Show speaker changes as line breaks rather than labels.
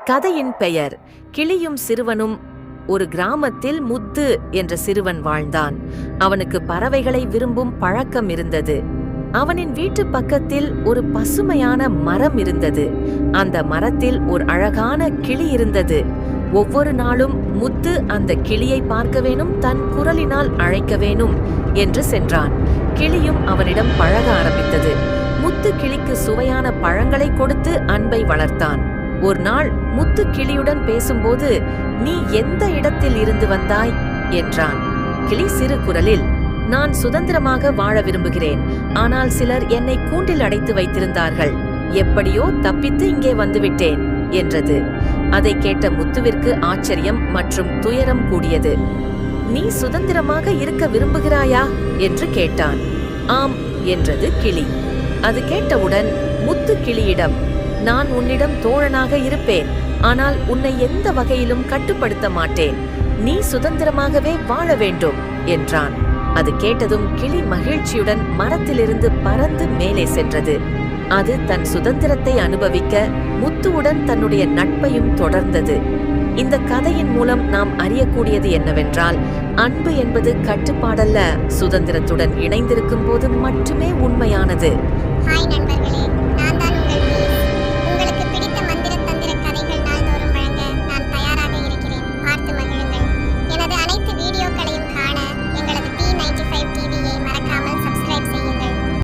கதையின் பெயர் கிளியும் சிறுவனும். ஒரு கிராமத்தில் முத்து என்ற சிறுவன் வாழ்ந்தான். அவனுக்கு பறவைகளை விரும்பும் பழக்கம் இருந்தது. அவனின் வீட்டு பக்கத்தில் ஒரு பசுமையான மரம் இருந்தது. அந்த மரத்தில் ஒரு அழகான கிளி இருந்தது. ஒவ்வொரு நாளும் முத்து அந்த கிளியை பார்க்க வேணும், தன் குரலினால் அழைக்க வேணும் என்று சென்றான். கிளியும் அவனிடம் பழக ஆரம்பித்தது. முத்து கிளிக்கு சுவையான பழங்களை கொடுத்து அன்பை வளர்த்தான். ஒரு நாள் முத்து கிளியுடன் பேசும்போது, "நீ எந்த இடத்தில் இருந்து வந்தாய்?" என்றான். கிளி சிறு குரலில், "நான் சுதந்திரமாக வாழ விரும்புகிறேன். ஆனால் சிலர் என்னை கூண்டில் அடைத்து வைத்திருந்தார்கள். எப்படியோ தப்பித்து இங்கே வந்துவிட்டேன்" என்றது. அதை கேட்ட முத்துவிற்கு ஆச்சரியம் மற்றும் துயரம் கூடியது. "நீ சுதந்திரமாக இருக்க விரும்புகிறாயா?" என்று கேட்டான். "ஆம்" என்றது கிளி. அது கேட்டவுடன் முத்து கிளியிடம், "நான் உன்னிடம் தோழனாக இருப்பேன். ஆனால் உன்னை எந்த வகையிலும் கட்டுப்படுத்த மாட்டேன். நீ சுதந்திரமாகவே வாழ வேண்டும்" என்றான். அது கேட்டதும் கிளி மகிழ்ச்சியுடன் மரத்திலிருந்து பறந்து மேலே சென்றது. அது தன் சுதந்திரத்தை அனுபவிக்க முத்துவுடன் தன்னுடைய நட்பையும் தொடர்ந்தது. இந்த கதையின் மூலம் நாம் அறியக்கூடியது என்னவென்றால், அன்பு என்பது கட்டுப்பாடல்ல, சுதந்திரத்துடன் இணைந்திருக்கும் போது மட்டுமே உண்மையானது.
ஹாய் நண்பர்களே.